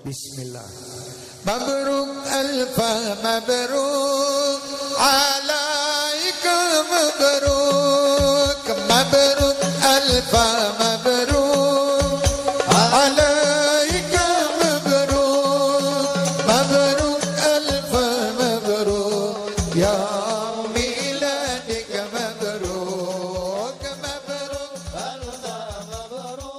Bismillah. Mabruk alfa mabruk alaika mabruk mabruk alfa mabruk alaika mabruk mabruk alfa mabruk ya miladik mabruk mabruk alfa mabruk.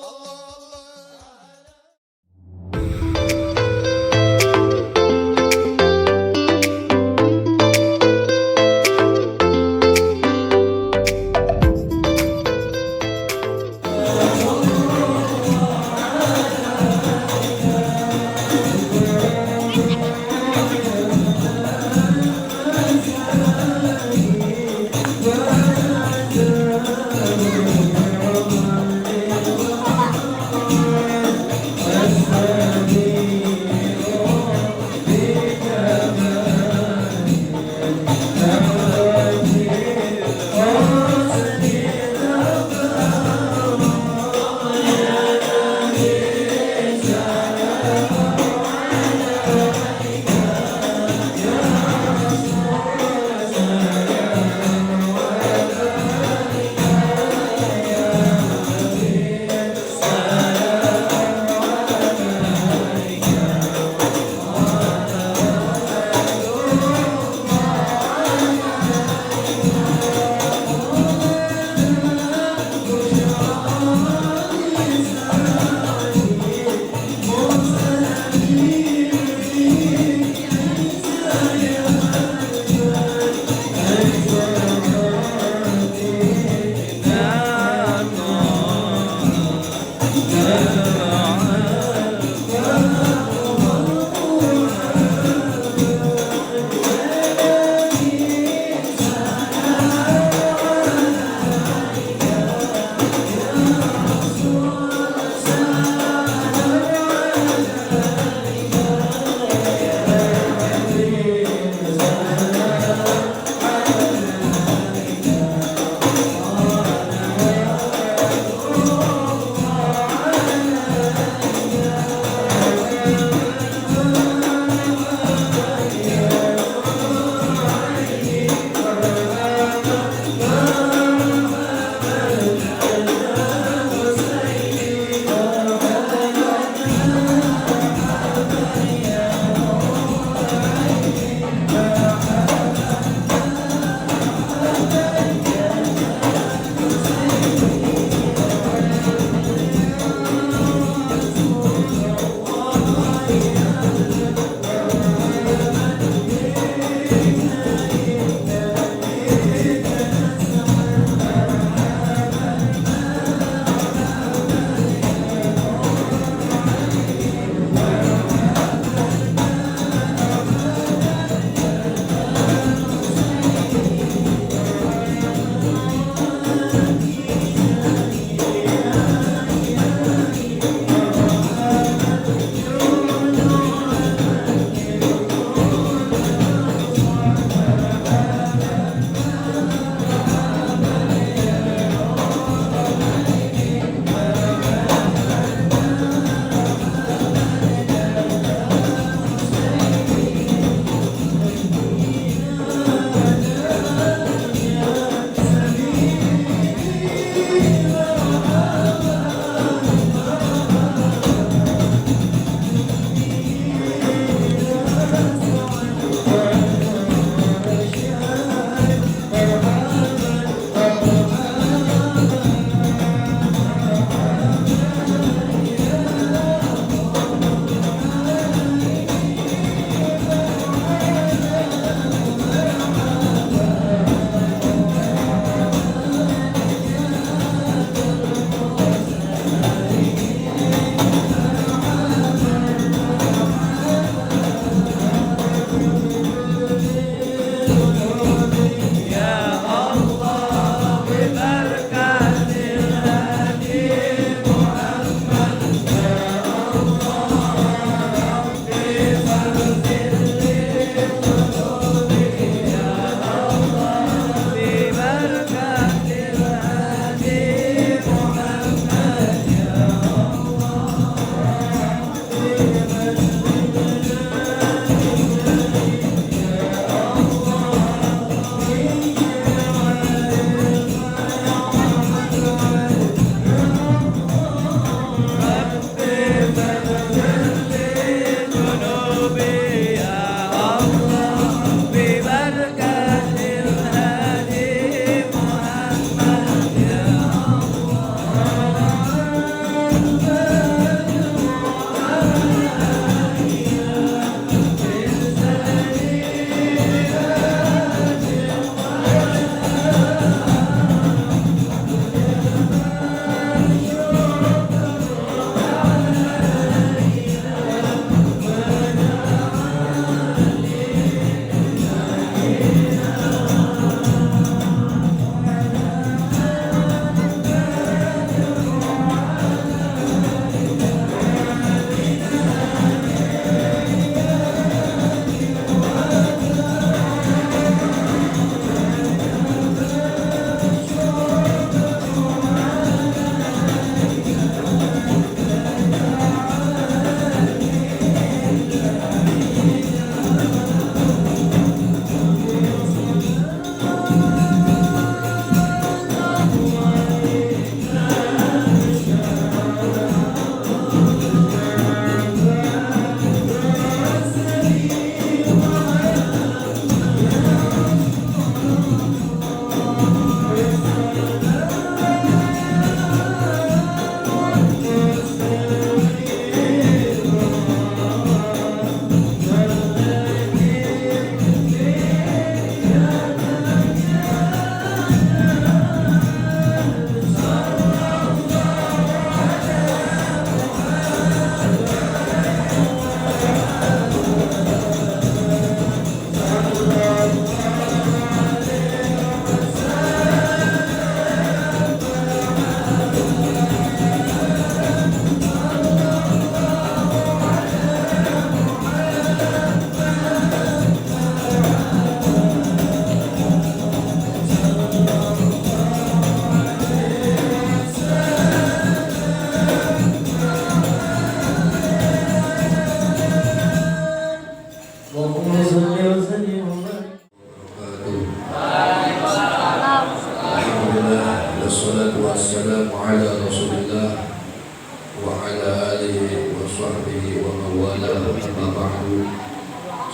والاه أما بعد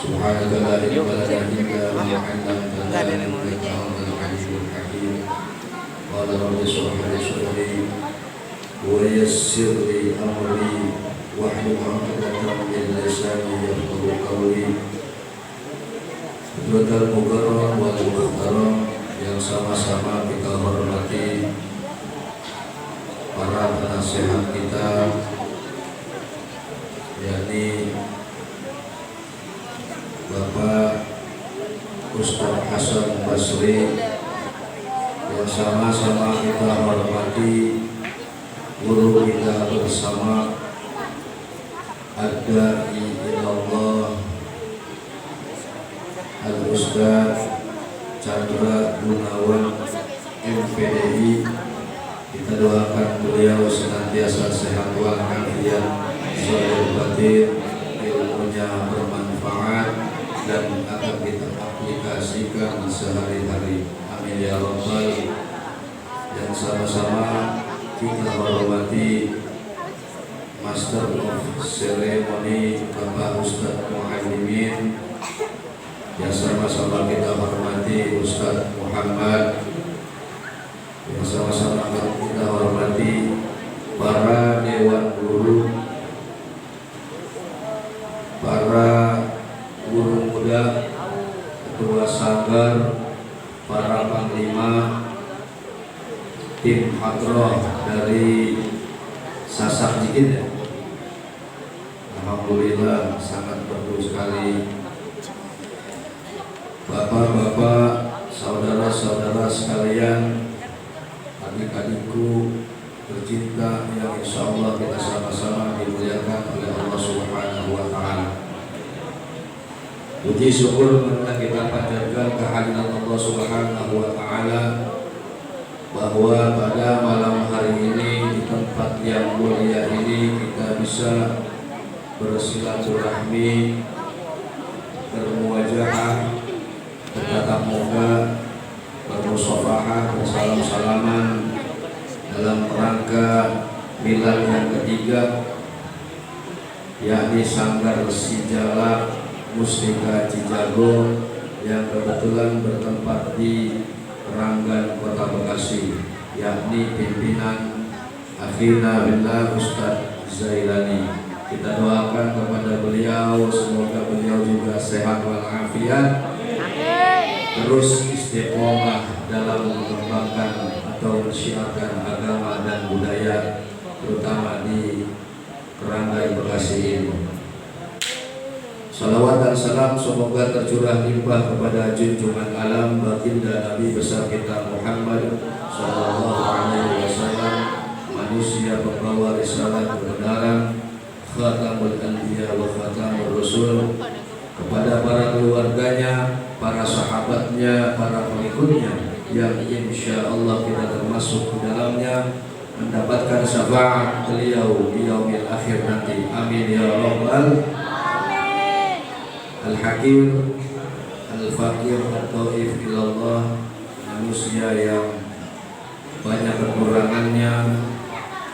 سبحانك لا علم لنا إلا ما علمتنا إنك أنت العليم الحكيم قال رب اشرح لي صدري ويسر لي أمري واحلل عقدة من لساني يفقهوا قولي. Saudara Mukarram wal Muhtaram yang sama-sama kita hormati, para penasehat kita, yakni Bapak Ustaz Hasan Basri, yang sama-sama kita hormati, guru kita bersama Ad-Da'i Ilallah Al-Ustaz Chandra Gunawan MPDI. Kita doakan beliau senantiasa sehat walafiat, zahir batin, ilmunya bermanfaat dan akan kita aplikasikan sehari-hari. Amin ya rabbal. Yang sama-sama kita hormati Master of Ceremony Bapak Ustaz Muhaimin, yang sama-sama kita hormati Ustaz Muhammad, yang sama-sama kita hormati para dewan guru, para guru muda, ketua sanggar, para panglima, tim hadroh dari Sasak Jikit ya. Alhamdulillah sangat bagus sekali. Bapak-bapak, saudara-saudara sekalian, adik-adikku tercinta yang insya Allah kita sama-sama dimuliakan oleh Allah Subhanahu wa Ta'ala. Puji syukur marilah kita panjatkan kehadiran Allah Subhanahu wa Ta'ala, bahwa pada malam hari ini di tempat yang mulia ini kita bisa bersilaturahmi, bermuajahah, bertatap muka, bermusafahah, bersalam-salaman dalam rangka milad yang ketiga, yakni Sanggar Sijalak Mustika Cijago yang kebetulan bertempat di Ranggan Kota Bekasi, yakni pimpinan Akhina Billah Ustadz Zailani. Kita doakan kepada beliau, semoga beliau juga sehat walafiat, terus istiqomah dalam mengembangkan atau mensiarkan agama dan budaya, terutama di Ranggai Bekasi ini. Salawat dan salam semoga tercurah limpah kepada junjungan alam baginda Nabi besar kita Muhammad sallallahu alaihi wasallam, manusia pembawa risalah kebenaran, khatamul anbiya wa khatamur rasul, kepada para keluarganya, para sahabatnya, para pengikutnya yang insya Allah kita termasuk di dalamnya, mendapatkan syafaat beliau di yaumil akhir nanti. Amin ya rabbal. Al-Hakim Al-Fakir Al-Taif ilallah, manusia yang banyak kekurangannya,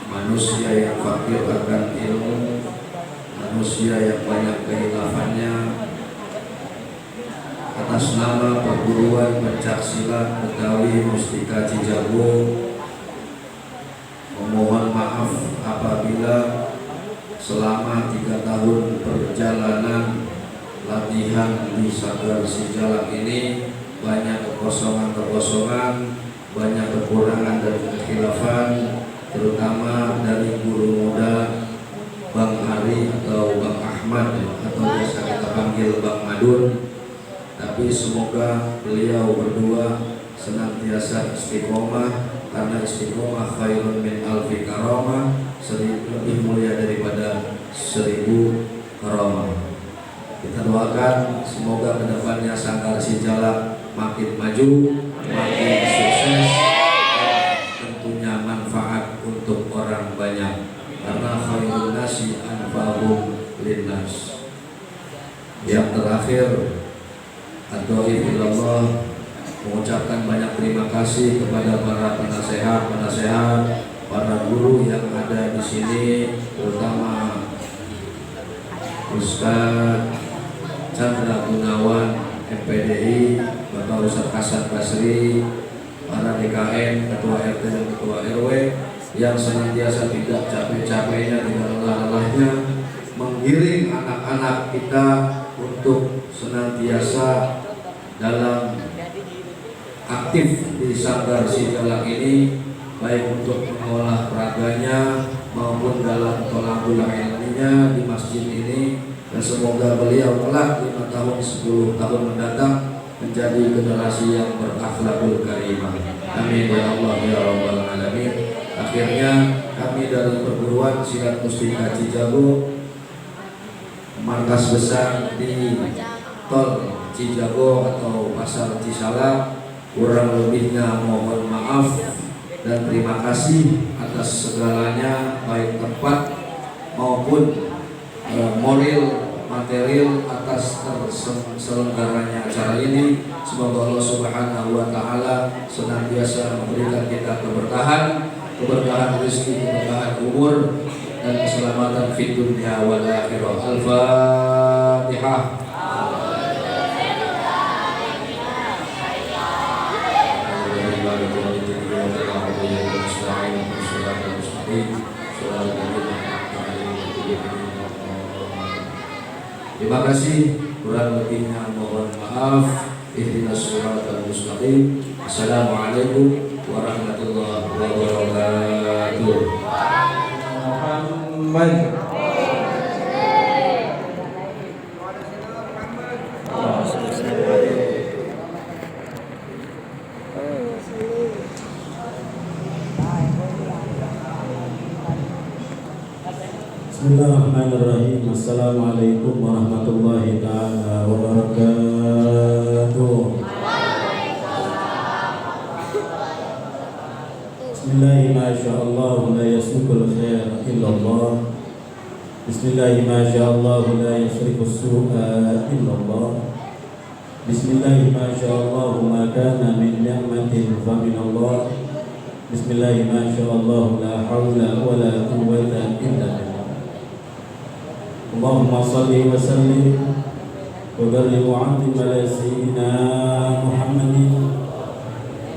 manusia yang fakir akan ilmu, manusia yang banyak kehilafannya. Atas nama perguruan pencaksilat Betawi Mustika Cijago, memohon maaf apabila selama 3 tahun perjalanan latihan di Sanggar Sijalak ini banyak kekosongan, banyak kekurangan dan kekhilafan, terutama dari guru muda Bang Ari atau Bang Ahmad atau biasa kita panggil Bang Madun. Tapi semoga beliau berdua senantiasa istiqomah, karena istiqomah khairun min alfi karamah, lebih mulia daripada 1000 karamah. Kita doakan semoga kedepannya Sanggar Sijalak makin maju, makin sukses, dan tentunya manfaat untuk orang banyak, karena khairun nasi anfa'uhum linnas. Yang terakhir, ad-dhaif ilallah, mengucapkan banyak terima kasih kepada para penasehat, para guru yang ada di sini, terutama Ustaz Chandra Gunawan MPDI, Bapak Ustaz Hasan Basri, para DKM, Ketua RT dan Ketua RW yang senantiasa tidak capek-capeknya, tidak lelah-lelahnya menggiring anak-anak kita untuk senantiasa dalam aktif di Sanggar Sijalak ini, baik untuk mengolah raganya maupun dalam tolabul ilminya di masjid ini, dan semoga beliau kelak 5 tahun 10 tahun mendatang menjadi generasi yang berakhlakul karimah. Amin ya Allah ya rabbal alamin. Akhirnya kami dari perguruan Silat Mustika Cijago, markas besar di Tol Cijago atau Pasar Cisalak, kurang lebihnya mohon maaf dan terima kasih atas segalanya, baik tempat maupun moral material atas terselenggaranya acara ini. Semoga Allah Subhanahu wa taala senantiasa memberikan kita keberkahan rezeki, keberkahan umur dan keselamatan fid dunya wal akhirah. Al-Fatihah. Terima kasih, kurang lebihnya mohon maaf. Ihdinas siratal mustaqim. Assalamualaikum warahmatullahi wabarakatuh. Muhammad. Bismillahirrahmanirrahim. Assalamualaikum warahmatullahi ta'ala wabarakatuh. Bismillahi masyaallah la yasukul khair illallah. Bismillahi masyaallah la yasrifus su'a illallah. Bismillahi masyaallah ma kana min ni'matin fa min Allah. Bismillahi masyaallah la haula wa la quwwata illa billah. Allahumma salli wa sallim wa barik wa 'azim ala sayyidina Muhammadin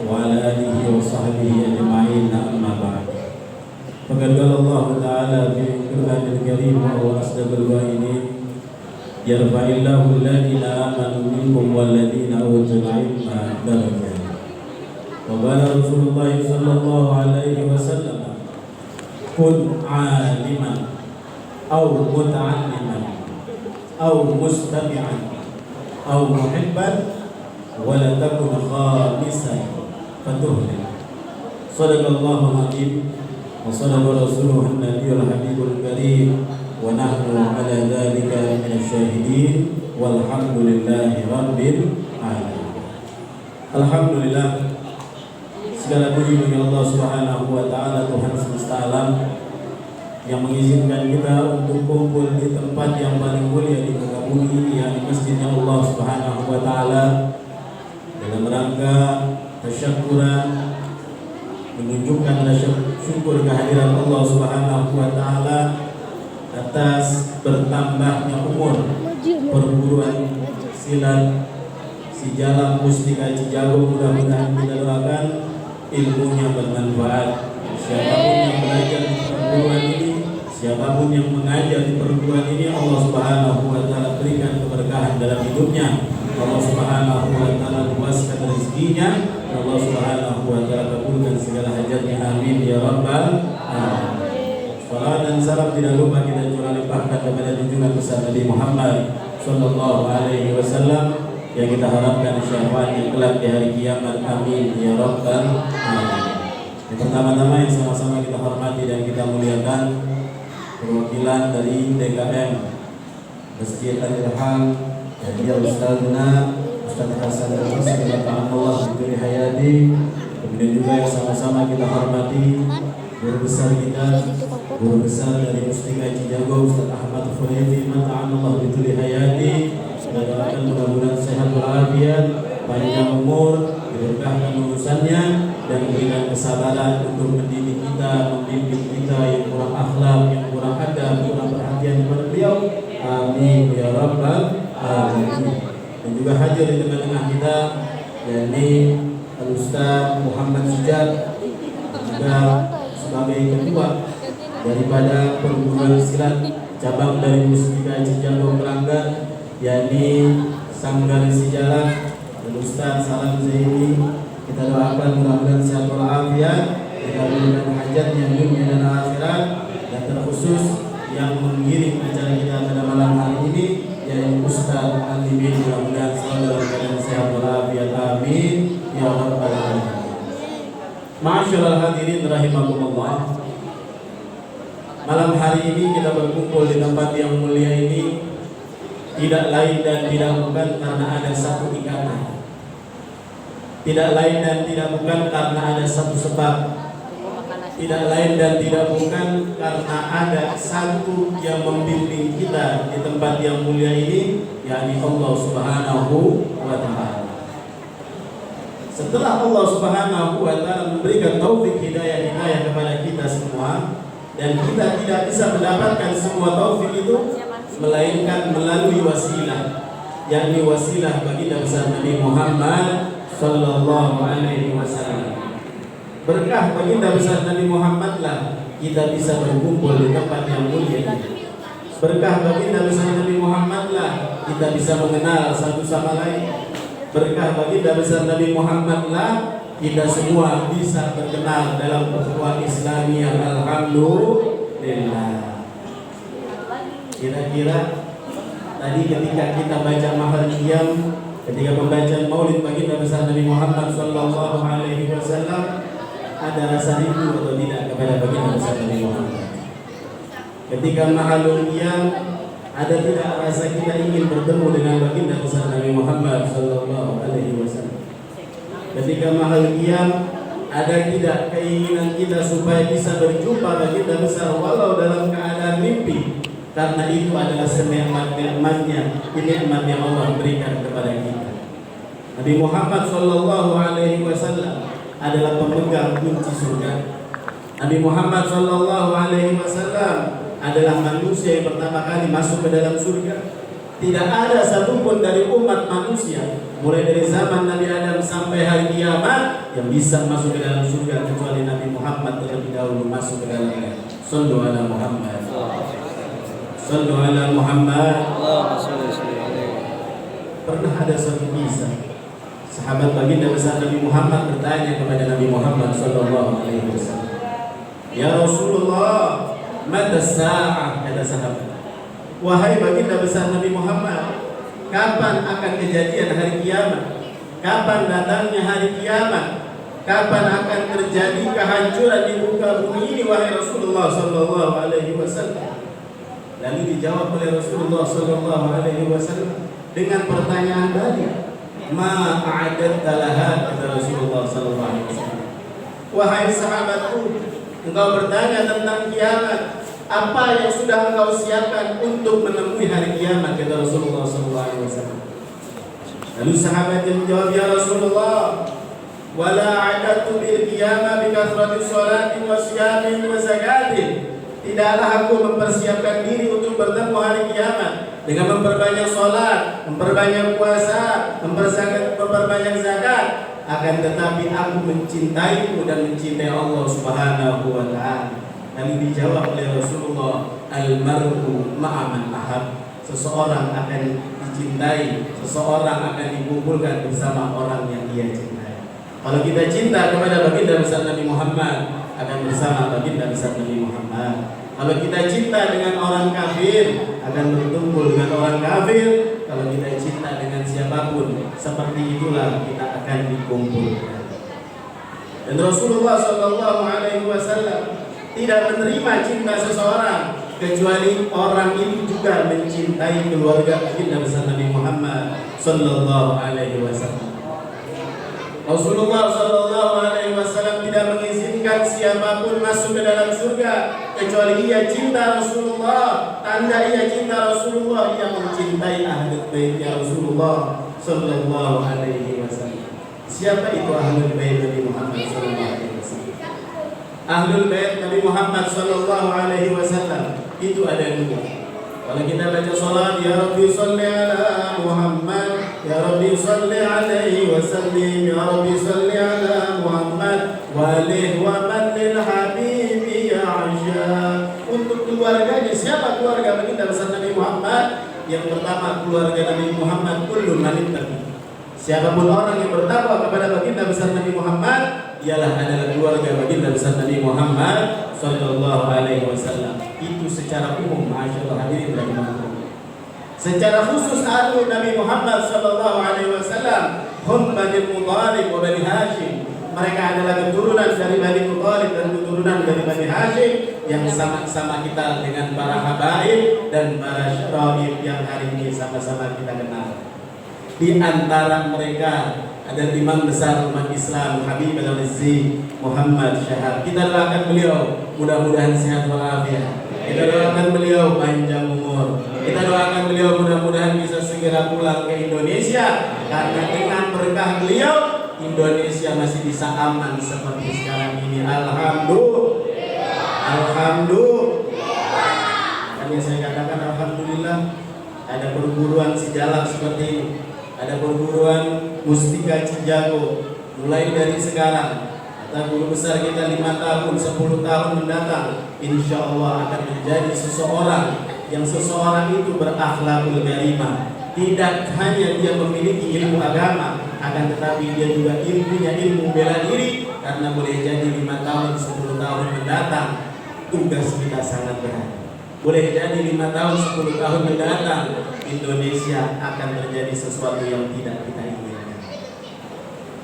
wa ala alihi wa sahbihi ajma'in, amma ba'd. Faqad qala Allah ta'ala fi Qur'anil Karim wa huwa asdaqul qa'ilin, yarfa'illahu alladhina amanu minkum walladhina utul 'ilma darajat. Wa qala Rasulullah sallallahu alaihi wasallam, kun 'aliman aw muta'alliman aw mustami'an aw muhibban wa la takun khamisan fatuhlik. Sadaqallahu azim wa sadaqa rasuluhu an-nabiyul habibul karim wa nahnu ala dzalika minasyahidin walhamdulillahi rabbil alamin. Alhamdulillah, segala puji bagi Allah Subhanahu wa taala, Tuhan semesta alam, yang mengizinkan kita untuk kumpul di tempat yang paling mulia di muka bumi, yakni masjidnya Allah Subhanahu wa taala, dalam rangka tasyakkuran, menunjukkan rasa syukur kehadiran Allah Subhanahu wa taala atas bertambahnya umur perguruan silat Sijalak Mustika Cijago. Mudah-mudahan kita doakan ilmunya bermanfaat. Siapapun yang belajar di perguruan ini, siapapun yang mengajar di perguruan ini, Allah Subhanahu wa taala berikan keberkahan dalam hidupnya. Allah Subhanahu wa taala luaskan rezekinya. Allah Subhanahu wa taala kabulkan segala hajatnya. Amin ya rabbal alamin. Salam dan salam tidak lupa kita curah limpahkan kepada junjungan besar Nabi Muhammad sallallahu alaihi wasallam yang kita harapkan syafaatnya kelak di hari kiamat. Amin ya rabbal alamin. Yang pertama-tama yang sama-sama kita hormati dan kita muliakan perwakilan dari DKM Masjid Al-Irham, dan dia Ustazna Ustaz Hasan Basri, Allah diberi hayati. Kemudian juga yang sama-sama kita hormati guru besar kita, guru besar dari Mustika Cijago, Ustaz Ahmad Khulaifi, Allah diberi hayati. Kita doakan mudah-mudahan sehat walafiat, panjang umur, diberkahkan urusannya, dan memberikan kesabaran untuk mendidik kita, membimbing kita yang kurang akhlak, yang kurang adab, kurang perhatian walafiat kepada beliau. Amin ya rabbal alamin. Dan juga hadir di tengah-tengah kita yakni Al-Ustaz Muhammad Sujad, juga sebagai ketua daripada perguruan silat cabang dari Mustika Cijantung Melanggar, yakni Sanggar Sejarah Al-Ustaz Salam Zaini. Kita doakan mudah-mudahan sehat walafiat, dikabulkan hajatnya dunia dan akhirat, dan terkhusus yang mengiring acara kita pada malam hari ini yaitu Ustaz Alimin, mudah-mudahan selalu dalam keadaan sehat walafiat. Amin ya rabbal alamin. Ma'asyiral hadirin rahimakumullah. Malam hari ini kita berkumpul di tempat yang mulia ini tidak lain dan tidak bukan karena ada satu ikatan. Tidak lain dan tidak bukan karena ada satu sebab. Tidak lain dan tidak bukan karena ada satu yang membimbing kita di tempat yang mulia ini, yakni Allah Subhanahu wa Ta'ala. Setelah Allah Subhanahu wa Ta'ala memberikan taufik hidayah kepada kita semua, dan kita tidak bisa mendapatkan semua taufik itu melainkan melalui wasilah, yakni wasilah baginda besar Nabi Muhammad sallallahu alaihi wasallam. Berkah baginda besar Nabi Muhammad lah kita bisa berkumpul di tempat yang mulia ini. Berkah baginda besar Nabi Muhammad lah kita bisa mengenal satu sama lain. Berkah baginda besar Nabi Muhammad lah kita semua bisa berkenal dalam ukhuwah Islamiyah. Alhamdulillah. Kira-kira tadi ketika kita baca mahal qiyam, ketika pembacaan maulid baginda besar Nabi Muhammad sallallahu alaihi wasallam, ada rasa rindu atau tidak kepada baginda besar Nabi Muhammad? Ketika mahalul qiyam, ada tidak rasa kita ingin bertemu dengan baginda besar Nabi Muhammad sallallahu alaihi wasallam? Ketika mahal qiyam, ada tidak keinginan kita supaya bisa berjumpa baginda besar walau dalam keadaan mimpi? Karena itu adalah senikmat-nikmatnya, nikmat yang Allah berikan kepada kita. Nabi Muhammad sallallahu alaihi wasallam adalah pemegang kunci surga. Nabi Muhammad sallallahu alaihi wasallam adalah manusia yang pertama kali masuk ke dalam surga. Tidak ada satupun dari umat manusia mulai dari zaman Nabi Adam sampai hari kiamat yang bisa masuk ke dalam surga kecuali Nabi Muhammad terlebih dahulu masuk ke dalamnya. Shallu ala Muhammad. Shallu ala Muhammad. Pernah ada suatu kisah, sahabat baginda besar Nabi Muhammad bertanya kepada Nabi Muhammad sallallahu alaihi wasallam, "Ya Rasulullah, mata sa'ah?" Kata sahabat, "Wahai baginda besar Nabi Muhammad, kapan akan kejadian hari kiamat? Kapan datangnya hari kiamat? Kapan akan terjadi kehancuran di muka bumi ini wahai Rasulullah sallallahu alaihi wasallam?" Lalu dijawab oleh Rasulullah sallallahu alaihi wasallam dengan pertanyaan balik, "Ma a'adatta laha?" kata Rasulullah sallallahu alaihi wasallam. "Wahai sahabatku, engkau bertanya tentang kiamat, apa yang sudah engkau siapkan untuk menemui hari kiamat?" kata Rasulullah sallallahu alaihi wasallam. Lalu sahabat yang menjawab, "Ya Rasulullah, wala a'adatu bil qiyamah bi kathrati sholatin wa siyamin wa zakatin." Tidaklah aku mempersiapkan diri untuk bertemu hari kiamat dengan memperbanyak sholat, memperbanyak puasa, memperbanyak zakat. Akan tetapi aku mencintaimu dan mencintai Allah Subhanahu wa Ta'ala. Lalu dijawab oleh Rasulullah, "Al-mar'u ma'aman ahab." Seseorang akan dicintai, seseorang akan dikumpulkan bersama orang yang dia cintai. Kalau kita cinta kepada baginda besar Nabi Muhammad, akan bersama baginda besar Nabi Muhammad. Kalau kita cinta dengan orang kafir, akan berkumpul dengan orang kafir. Kalau kita cinta dengan siapapun, seperti itulah kita akan dikumpulkan. Dan Rasulullah sallallahu alaihi wasallam tidak menerima cinta seseorang kecuali orang itu juga mencintai keluarga baginda besar Nabi Muhammad sallallahu alaihi wasallam. Rasulullah sallallahu alaihi wasallam tidak mengizinkan siapapun masuk ke dalam surga kecuali ia cinta Rasulullah. Tanda ia cinta Rasulullah, ia mencintai ahlul bait Rasulullah sallallahu alaihi wasallam. Siapa itu ahlul bait Nabi Muhammad sallallahu alaihi wasallam? Ahlul bait Nabi Muhammad sallallahu alaihi wasallam itu ada dua. Kalau kita baca salat, ya Rabbi salli ala Muhammad, ya Rabbi salli alaihi wasallim, ya Rabbi salli ala Muhammad wa alihi wa man lil habibi ya Aisha. Untuk keluarganya, siapa keluarga baginda besar Nabi Muhammad? Yang pertama, keluarga Nabi Muhammad kullun manittaqi. Siapapun orang yang bertakwa kepada baginda besar Nabi Muhammad, ialah adalah keluarga baginda besar Nabi Muhammad sallallahu alaihi wasallam. Itu secara umum, masyaallah hadirin rahimakumullah. Secara khusus ahlu Nabi Muhammad sallallahu alaihi wasallam, hum Bani Muthalib wa Bani Hashim. Mereka adalah keturunan dari Bani Muthalib dan keturunan dari Bani Hashim yang sama-sama kita dengan para habaib dan para syara'ib yang hari ini sama-sama kita kenal. Di antara mereka ada imam besar umat Islam Habib al-Izzi Muhammad Syahab. Kita doakan beliau mudah-mudahan sehat walafiat. Kita doakan beliau panjang umur. Kita doakan beliau mudah-mudahan bisa segera pulang ke Indonesia, karena dengan berkah beliau Indonesia masih bisa aman seperti sekarang ini. Alhamdulillah. Alhamdulillah. Makanya saya katakan alhamdulillah ada perguruan Sijalak seperti ini. Ada perguruan Mustika Cijago mulai dari sekarang. Kata guru besar kita 5 tahun, 10 tahun mendatang, insya Allah akan menjadi seseorang yang seseorang itu berakhlakul karimah. Tidak hanya dia memiliki ilmu agama, akan tetapi dia juga punya ilmu bela diri, karena boleh jadi 5 tahun, 10 tahun mendatang tugas kita sangat berat. Boleh jadi 5 tahun, 10 tahun mendatang Indonesia akan terjadi sesuatu yang tidak kita inginkan.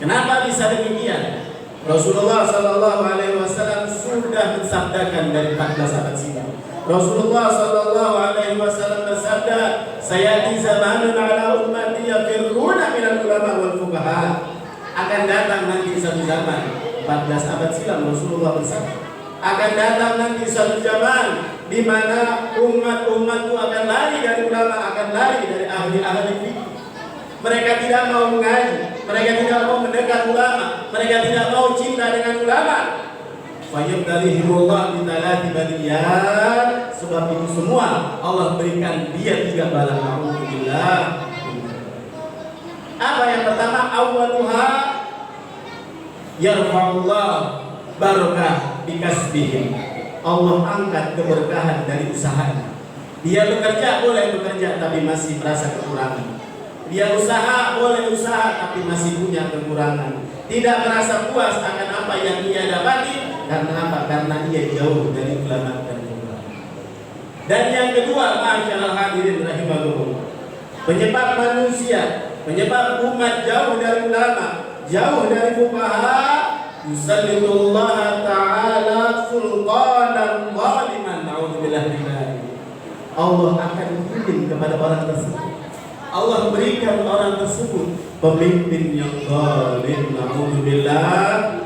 Kenapa bisa demikian? Rasulullah Sallallahu Alaihi Wasallam sudah mensabdakan dari 14 abad silam. Rasulullah Sallallahu Alaihi Wasallam bersabda, "Sayati zamanun ala ummati yafirruna minal ulama wal fuqaha." Akan datang nanti satu zaman, 14 abad silam Rasulullah bersabda, akan datang nanti satu zaman di mana umatku akan lari dari ulama, akan lari dari ahli-ahli fikih. Mereka tidak mau mengaji, mereka tidak mau mendekat ulama, mereka tidak mau cinta dengan ulama. Fayyabdalihimullah bitalati badiyat. Sebab itu semua Allah berikan dia 3 bala. Alhamdulillah. Apa yang pertama? Awaluha yarfa'ullah barakah bikasbihim. Allah angkat keberkahan dari usahanya. Dia bekerja, boleh bekerja, tapi masih merasa kekurangan. Dia usaha, boleh usaha, tapi masih punya kekurangan. Tidak merasa puas akan apa yang ia dapati. Karena apa? Karena ia jauh dari ulama dan ulama. Dan yang kedua, masyaallah hadirin rahimakumullah, penyebab manusia, penyebab umat jauh dari ulama, jauh dari fuqaha, yusallitullah ta'ala sultanan zaliman. Na'udzubillah min dzalik. Allah akan kirim kepada orang tersebut, Allah berikan orang tersebut pemimpin yang zalim. Na'udzubillah.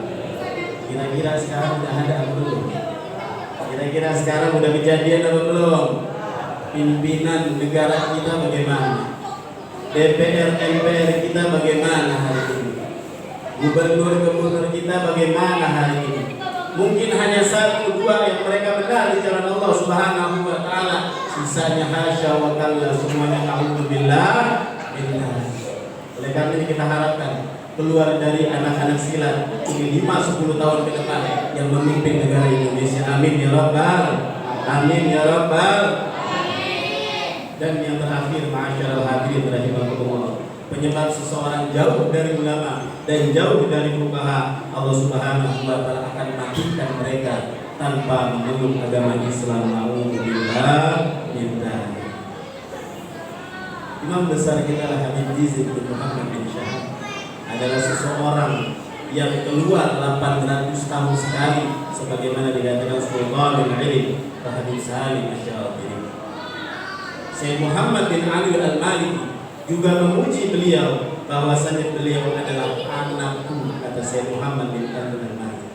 Kira-kira sekarang udah ada apa belum? Kira-kira sekarang udah kejadian apa belum? Pimpinan negara kita bagaimana? DPR, MPR kita bagaimana hari ini? Gubernur kita bagaimana hari ini? Mungkin hanya 1-2 yang mereka benar di jalan Allah Subhanahu wa taala. Sisanya hasya wa kalla, semuanya na'udzubillah. Oleh karena ini kita harapkan keluar dari anak-anak silat ini 5-10 tahun ke depan yang memimpin negara Indonesia. Amin ya rabbal. Amin ya rabbal. Dan yang terakhir, ma'asyiral hadirin rahimakumullah, penyebab seseorang jauh dari ulama dan jauh dari fuqaha, Allah Subhanahu wa taala akan matikan mereka tanpa memeluk agama Islam. Na'udzubillah min dzalik. Imam besar kita Habib Yazid bin Muhammad bin Syahab adalah seseorang yang keluar 800 tahun sekali, sebagaimana dikatakan Sultanul Ilm Habib Salim Asy-Syadzili. Syekh Muhammad bin Ali Al-Maliki juga memuji beliau bahwasanya beliau adalah anakku, kata Syekh Muhammad bin Ali Al-Maliki.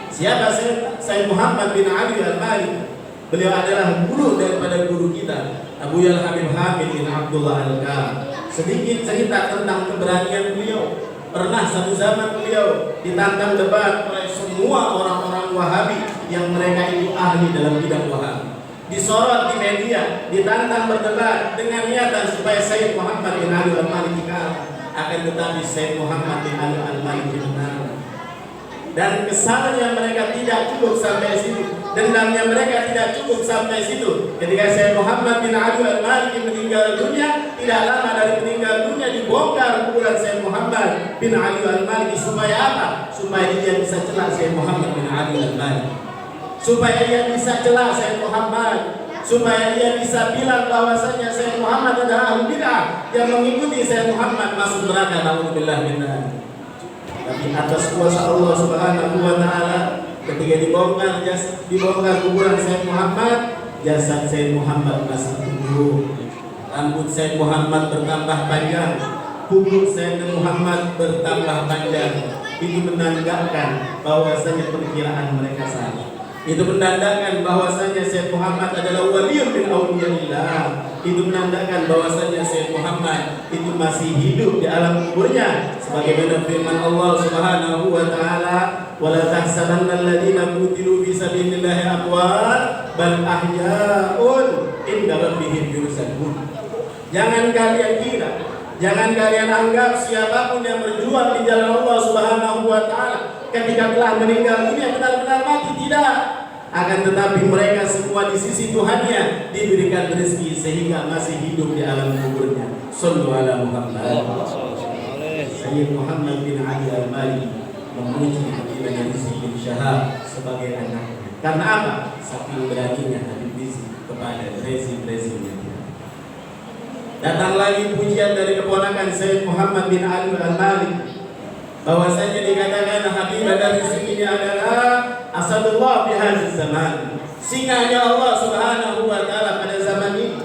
Siapa Syekh Muhammad bin Ali Al-Maliki? Beliau adalah guru daripada guru kita Abu Yal Habib Hamid bin Abdullah Al-Kam. Sedikit cerita tentang keberanian beliau. Pernah satu zaman beliau ditantang debat oleh semua orang-orang Wahabi yang mereka itu ahli dalam bidang Wahabi. disorot di media, ditantang berdebat dengan niatan supaya Sayyid Muhammad bin Ali Al-Maliki kalah. Akan tetapi Sayyid Muhammad bin Ali Al-Maliki menang. Dan kesalnya mereka tidak cukup sampai situ, dendamnya mereka tidak cukup sampai situ. Ketika Sayyid Muhammad bin Ali Al-Maliki meninggal dunia, tidak lama dari meninggal dunia dibongkar kuburan Sayyid Muhammad bin Ali Al-Maliki. Supaya apa? Supaya dia bisa celak Sayyid Muhammad bin Ali Al-Maliki, supaya dia bisa celak Sayyid Muhammad, supaya dia bisa bilang bahwasanya Sayyid Muhammad adalah ahli bid'ah yang mengikuti Sayyid Muhammad masuk neraka. Naudzubillah min dzalik. Tapi atas kuasa Allah Subhanahu wa taala, ketika dibongkar kuburan Sayyid Muhammad, jasad Sayyid Muhammad masih tumbuh, rambut Sayyid Muhammad bertambah panjang, kubur Sayyid Muhammad bertambah panjang. Itu menandakan bahwasanya perkiraan mereka salah. Itu menandakan bahwasanya Sayyid Muhammad adalah waliyun min awliyaillah. Itu menandakan bahwasanya Sayyid Muhammad itu masih hidup di alam kuburnya, sebagaimana firman Allah Subhanahu wa taala, "Wala tahsabanna alladziina qutilu fi sabilillahi amwat, bal ahya'un inda rabbihim yurzaqun." Jangan kalian kira, jangan kalian anggap siapapun yang berjuang di jalan Allah Subhanahu wa taala ketika telah meninggal dunia benar-benar mati. Tidak. Akan tetapi mereka semua di sisi Tuhannya diberikan rezeki sehingga masih hidup di alam kuburnya. Sallu ala Muhammad. Sayyid Muhammad bin Ali Al-Maliki memuji Habib Rizik bin Syihab sebagai anaknya. Karena apa? Saking beraninya Habib Rizik kepada rezim-rezimnya. Datang lagi pujian dari keponakan Sayyid Muhammad bin Ali Al-Maliki, bahwasanya dikatakan Habib Rizik ini adalah asadullah fi hadzal zaman, singanya Allah Subhanahu wa taala pada zaman ini.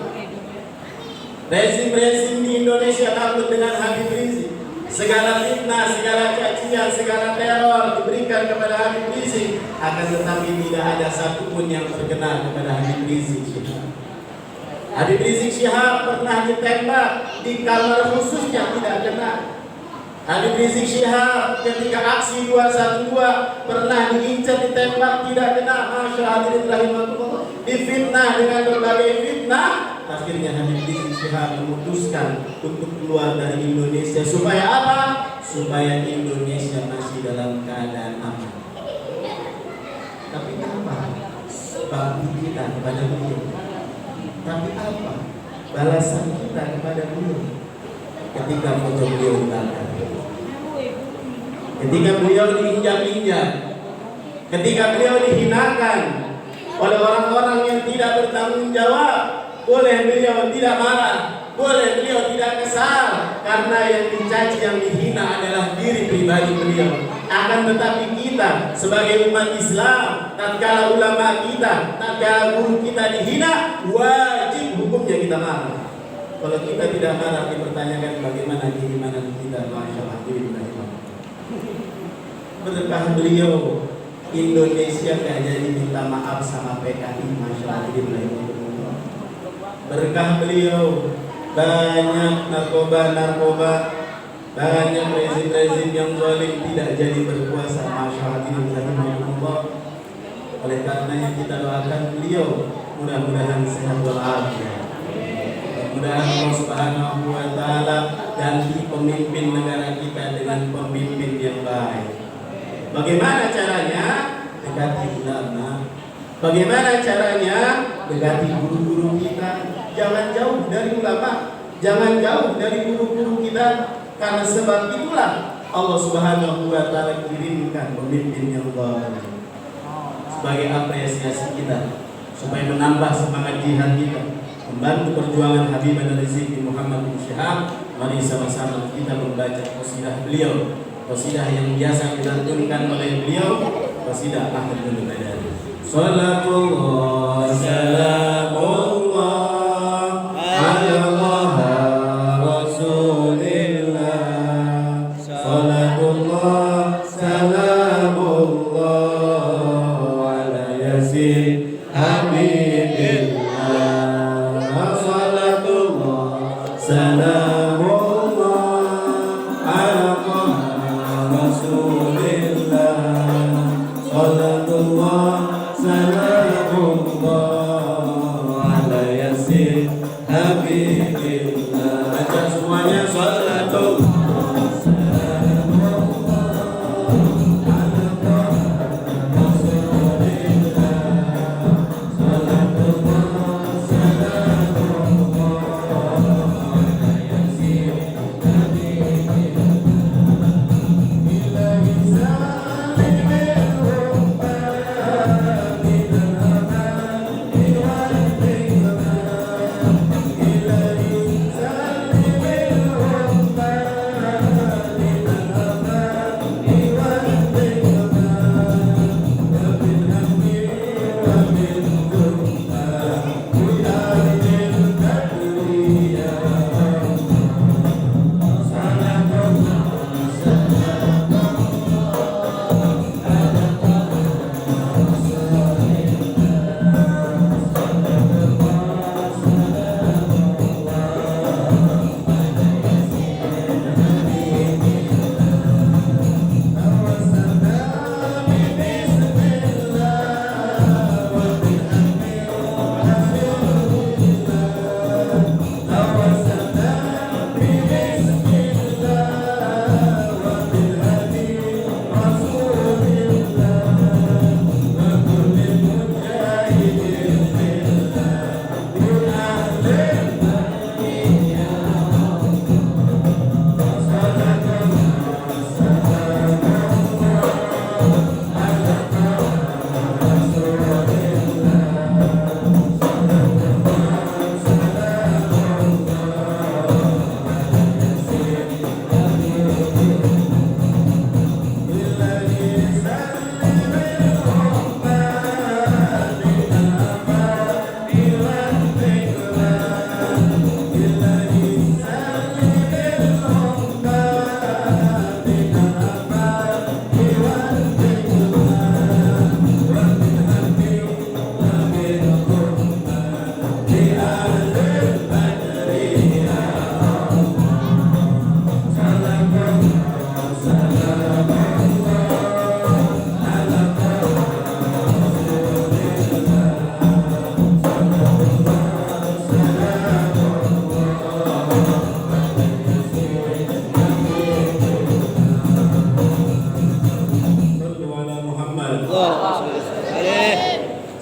Rezim-rezim di Indonesia takut dengan Habib Rizik. Segala fitnah, segala cacian, segala teror diberikan kepada Habib Rizik, akan tetapi tidak ada satupun yang terkena kepada Habib Rizik Syihab. Habib Rizik Syihab pernah ditembak di kamar khususnya, tidak kena. Habib Rizik Syihab ketika aksi 212 pernah diincar, ditembak, tidak kena. Masya hadirin rahimahullah, difitnah dengan berbagai fitnah. Akhirnya Habib Rizik Syihab memutuskan untuk keluar dari Indonesia. Supaya apa? Supaya Indonesia masih dalam keadaan aman. Tapi apa bakti kita kepada beliau? Tapi apa balasan kita kepada beliau ketika foto beliau dibakar, ketika beliau diinjak-injak, ketika beliau dihinakan oleh orang-orang yang tidak bertanggung jawab? Boleh beliau tidak marah, boleh beliau tidak kesal, karena yang dicaci, yang dihina adalah diri pribadi beliau. Akan tetapi kita sebagai umat Islam, tatkala ulama kita, tatkala guru kita dihina, wajib hukumnya kita marah. Kalau kita tidak marah, dipertanyakan bagaimana keimanan kita. Masya Allah. Berkah beliau, Indonesia gak jadi minta maaf sama PKI. Masya Allah. Berkah beliau, banyak narkoba, banyak rezim-rezim yang zalim tidak jadi berkuasa. Masya Allah. Oleh karenanya kita doakan beliau, mudah-mudahan sehat walafiat. Mudah-mudahan Allah Subhanahu wa taala ganti pemimpin negara kita dengan pemimpin yang baik. Bagaimana caranya? Dekati ulama. Bagaimana caranya? Dekati guru-guru kita. Jangan jauh dari ulama, jangan jauh dari guru-guru kita. Karena sebab itulah Allah Subhanahu wa taala kirimkan pemimpin yang baik sebagai apresiasi kita, supaya menambah semangat jihad kita, membantu perjuangan Habib Rizik bin Muhammad bin Syihab. Mari sama-sama kita membaca qasidah beliau, qasidah yang biasa dilantunkan oleh beliau, qasidah Ahmadul Badari. Salatullah salamullah Baca semuanya salatu.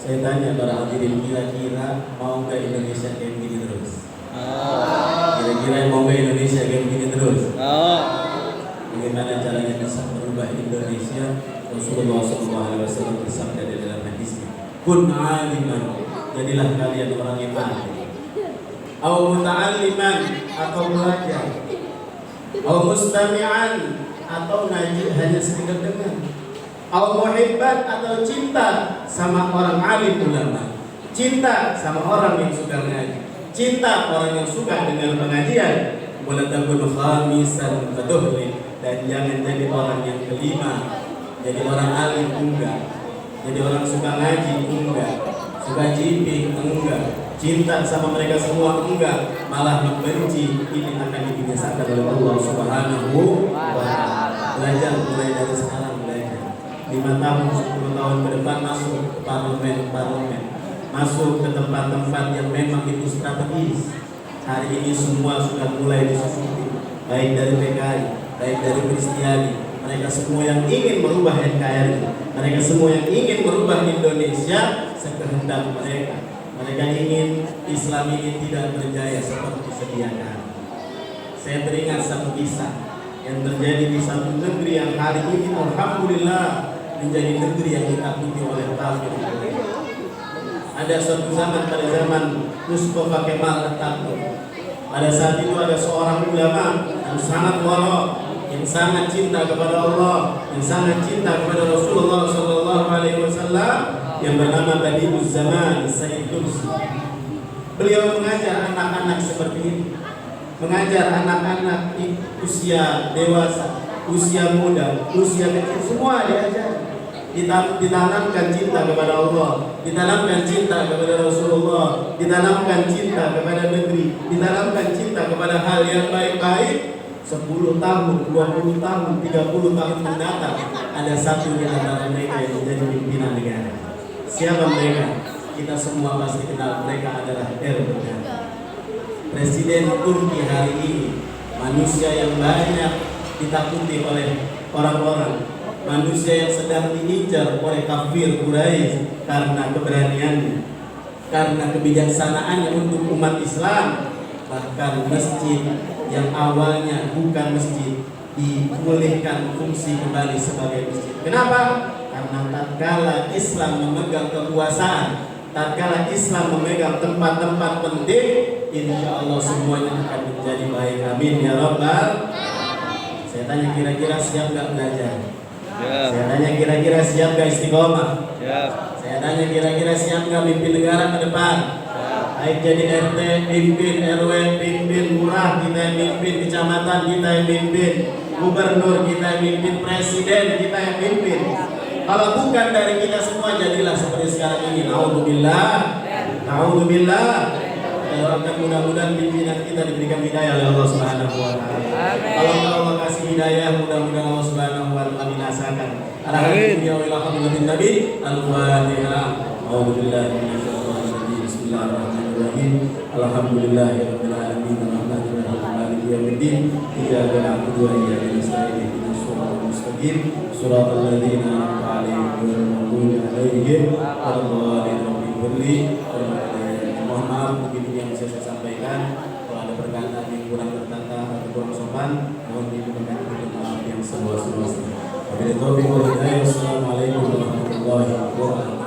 Saya tanya para hadirin, kira-kira mau nggak Indonesia kayak gini terus? Kira-kira mau nggak Indonesia kayak gini terus? Bagaimana caranya bisa merubah Indonesia? Rasulullah SAW bersabda di dalam hadisnya, kun aliman, jadilah kalian orang yang alim. Au muta'alliman, atau belajar. Au mustami'an, atau ngaji hanya sekedar dengar. Au muhibban, atau cinta sama orang alim ulama, cinta sama orang yang suka ngaji, cinta orang yang suka dengan pengajian. Wala takun khamisan faduhli, dan jangan jadi orang yang kelima, jadi orang alim enggak, jadi orang suka ngaji enggak, suka jiping enggak, cinta sama mereka semua enggak, malah membenci. Ini akan dibinasakan oleh Allah Subhanahu wa ta'ala. Belajar mulai dari sekarang, belajar 5 tahun, 10 tahun ke depan masuk ke parlemen, masuk ke tempat-tempat yang memang itu strategis. Hari ini semua sudah mulai disusupi, baik dari PKI, baik dari Kristiani. Mereka semua yang ingin merubah NKRI, mereka semua yang ingin merubah Indonesia sekehendak mereka. Mereka ingin Islam ini tidak berjaya seperti sedia kala. Saya teringat satu kisah yang terjadi di satu negeri yang hari ini alhamdulillah menjadi negeri yang ditakuti oleh kafir. Ada suatu zaman, pada zaman Mustafa Kemal Atatürk, pada saat itu ada seorang ulama yang sangat wara, yang sangat cinta kepada Allah, yang sangat cinta kepada Rasulullah SAW, yang bernama Badi'uz Zaman Sayyid Nursi. Beliau mengajar anak-anak seperti ini, mengajar anak-anak usia dewasa, usia muda, usia kecil, semua diajar. Ditanamkan cinta kepada Allah, ditanamkan cinta kepada Rasulullah, ditanamkan cinta kepada negeri, ditanamkan cinta kepada hal yang baik-baik. 10 tahun, 20 tahun, 30 tahun mendatang, ada satu di antara mereka yang menjadi pimpinan negara. Siapa mereka? Kita semua pasti kenal, mereka adalah Erdogan. Presiden Turki hari ini, manusia yang banyak ditakuti oleh orang-orang, manusia yang sedang diincar oleh kafir Quraisy karena keberaniannya, karena kebijaksanaannya untuk umat Islam. Bahkan masjid yang awalnya bukan masjid dipulihkan fungsi kembali sebagai masjid. Kenapa? Karena tatkala Islam memegang kekuasaan, tatkala Islam memegang tempat-tempat penting, insya Allah semuanya akan menjadi baik. Amin ya Rabbal. Saya tanya, kira-kira siap gak belajar? Saya tanya, kira-kira siap gak istiqomah? Saya tanya, kira-kira siap gak mimpin negara ke depan? Baik jadi RT, pimpin RW, pimpin lurah, kita yang mimpin kecamatan, kita yang mimpin gubernur, kita yang mimpin presiden, kita yang mimpin. Kalau bukan dari kita semua, jadilah seperti sekarang ini. Naudzubillah, naudzubillah. Doakan mudah-mudahan pimpinan kita diberikan hidayah oleh Allah Subhanahu wa taala. Kalau Allah kasih hidayah, mudah-mudahan Allah Subhanahu wa taala binasakan. Alhamdulillah Nabi Al-Fatihah. A'udzubillahi minasyaitonir rajim. Bismillahirrahmanirrahim. Alhamdulillahirabbil alamin. Arrahmanirrahim. Maliki yaumiddin. Iyyaka na'budu wa iyyaka nasta'in. Ihdinas siratal mustaqim. Shiratal ladzina an'amta 'alaihim ghairil maghdubi 'alaihim waladdallin. Mohon maaf mungkin ini yang bisa saya sampaikan. Kalau ada perkataan yang kurang tertata atau kurang sopan, mohon diminta maaf yang seluas-luasnya. Wabillahi taufiq wal hidayah. Wassalamualaikum warahmatullahi wabarakatuh.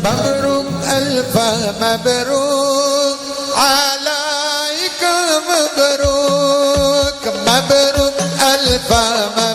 مبروك ألف مبروك عليك، مبروك مبروك ألف مبروك